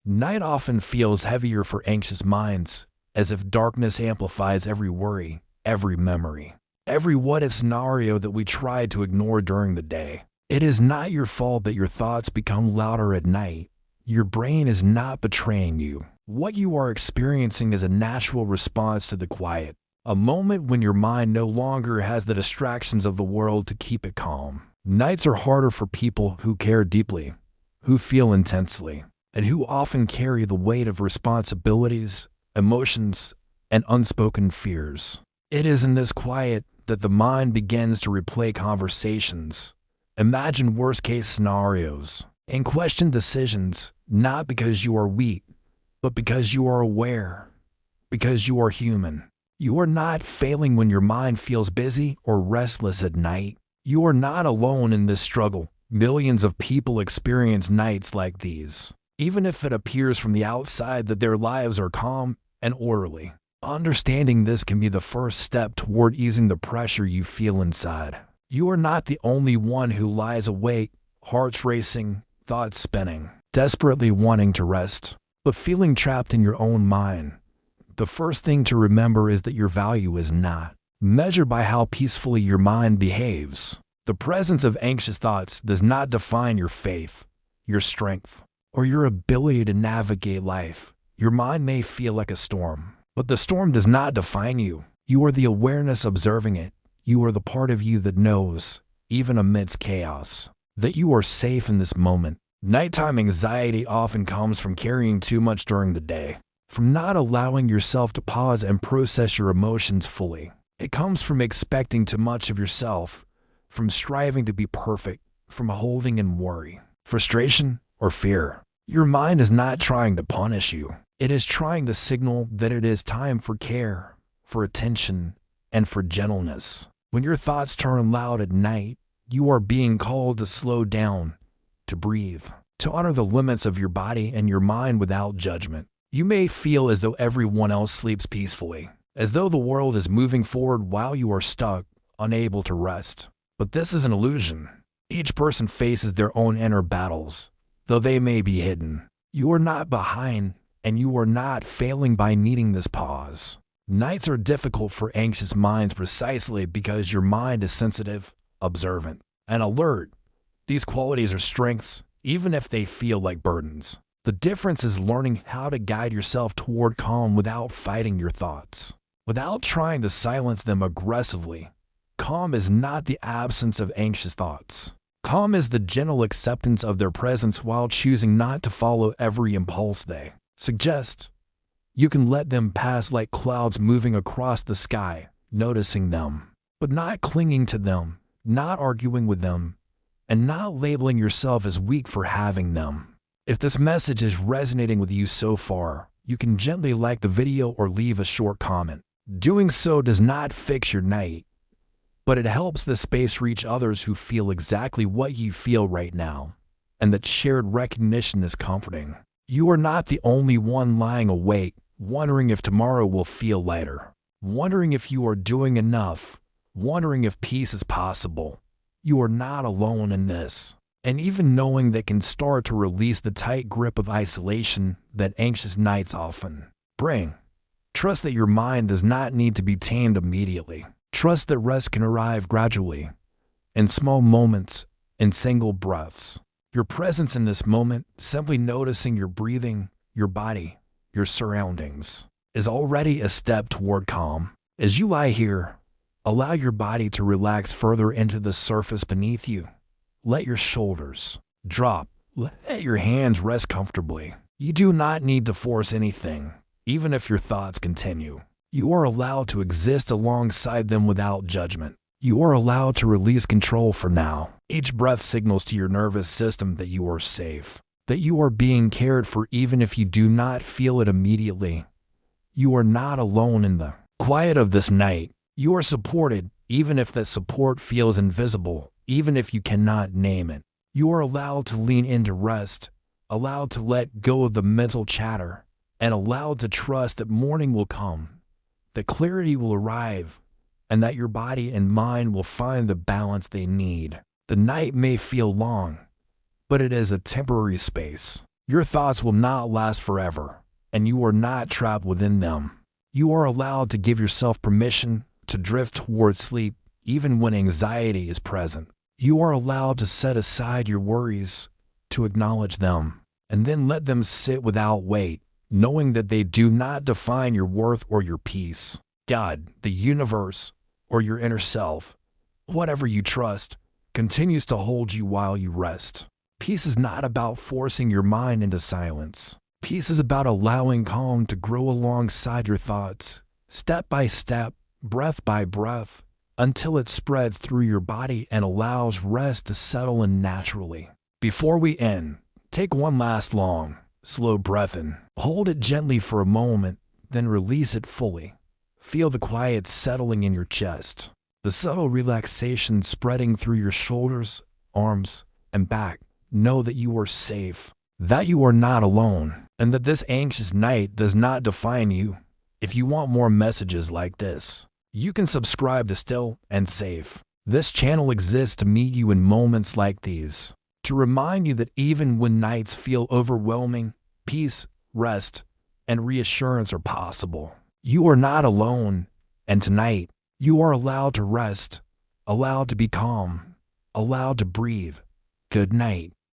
Night often feels heavier for anxious minds, as if darkness amplifies every worry, every memory, every what-if scenario that we tried to ignore during the day. It is not your fault that your thoughts become louder at night. Your brain is not betraying you. What you are experiencing is a natural response to the quiet, a moment when your mind no longer has the distractions of the world to keep it calm. Nights are harder for people who care deeply, who feel intensely, and who often carry the weight of responsibilities, emotions, and unspoken fears. It is in this quiet that the mind begins to replay conversations, imagine worst-case scenarios, and question decisions, not because you are weak, but because you are aware, because you are human. You are not failing when your mind feels busy or restless at night. You are not alone in this struggle. Millions of people experience nights like these, even if it appears from the outside that their lives are calm and orderly. Understanding this can be the first step toward easing the pressure you feel inside. You are not the only one who lies awake, hearts racing, thoughts spinning, desperately wanting to rest, but feeling trapped in your own mind. The first thing to remember is that your value is not measured by how peacefully your mind behaves. The presence of anxious thoughts does not define your faith, your strength, or your ability to navigate life. Your mind may feel like a storm, but the storm does not define you. You are the awareness observing it. You are the part of you that knows, even amidst chaos, that you are safe in this moment. Nighttime anxiety often comes from carrying too much during the day, from not allowing yourself to pause and process your emotions fully. It comes from expecting too much of yourself, from striving to be perfect, from holding in worry, frustration, or fear. Your mind is not trying to punish you. It is trying to signal that it is time for care, for attention, and for gentleness. When your thoughts turn loud at night, you are being called to slow down, to breathe, to honor the limits of your body and your mind without judgment. You may feel as though everyone else sleeps peacefully, as though the world is moving forward while you are stuck, unable to rest. But this is an illusion. Each person faces their own inner battles, though they may be hidden. You are not behind, and you are not failing by needing this pause. Nights are difficult for anxious minds precisely because your mind is sensitive, observant, and alert. These qualities are strengths, even if they feel like burdens. The difference is learning how to guide yourself toward calm without fighting your thoughts, without trying to silence them aggressively. Calm is not the absence of anxious thoughts. Calm is the gentle acceptance of their presence while choosing not to follow every impulse they suggest. You can let them pass like clouds moving across the sky, noticing them, but not clinging to them, not arguing with them, and not labeling yourself as weak for having them. If this message is resonating with you so far, you can gently like the video or leave a short comment. Doing so does not fix your night, but it helps the space reach others who feel exactly what you feel right now, and that shared recognition is comforting. You are not the only one lying awake, wondering if tomorrow will feel lighter, wondering if you are doing enough, wondering if peace is possible. You are not alone in this. And even knowing that can start to release the tight grip of isolation that anxious nights often bring. Trust that your mind does not need to be tamed immediately. Trust that rest can arrive gradually, in small moments, in single breaths. Your presence in this moment, simply noticing your breathing, your body, your surroundings, is already a step toward calm. As you lie here, allow your body to relax further into the surface beneath you. Let your shoulders drop. Let your hands rest comfortably. You do not need to force anything, even if your thoughts continue. You are allowed to exist alongside them without judgment. You are allowed to release control for now. Each breath signals to your nervous system that you are safe, that you are being cared for even if you do not feel it immediately. You are not alone in the quiet of this night. You are supported, even if that support feels invisible. Even if you cannot name it. You are allowed to lean into rest, allowed to let go of the mental chatter, and allowed to trust that morning will come, that clarity will arrive, and that your body and mind will find the balance they need. The night may feel long, but it is a temporary space. Your thoughts will not last forever, and you are not trapped within them. You are allowed to give yourself permission to drift towards sleep even when anxiety is present. You are allowed to set aside your worries, to acknowledge them, and then let them sit without weight, knowing that they do not define your worth or your peace. God, the universe, or your inner self, whatever you trust, continues to hold you while you rest. Peace is not about forcing your mind into silence. Peace is about allowing calm to grow alongside your thoughts, step by step, breath by breath, until it spreads through your body and allows rest to settle in naturally. Before we end, take one last long, slow breath in. Hold it gently for a moment, then release it fully. Feel the quiet settling in your chest, the subtle relaxation spreading through your shoulders, arms, and back. Know that you are safe, that you are not alone, and that this anxious night does not define you. If you want more messages like this, you can subscribe to Still and Safe. This channel exists to meet you in moments like these, to remind you that even when nights feel overwhelming, peace, rest, and reassurance are possible. You are not alone, and tonight, you are allowed to rest, allowed to be calm, allowed to breathe. Good night.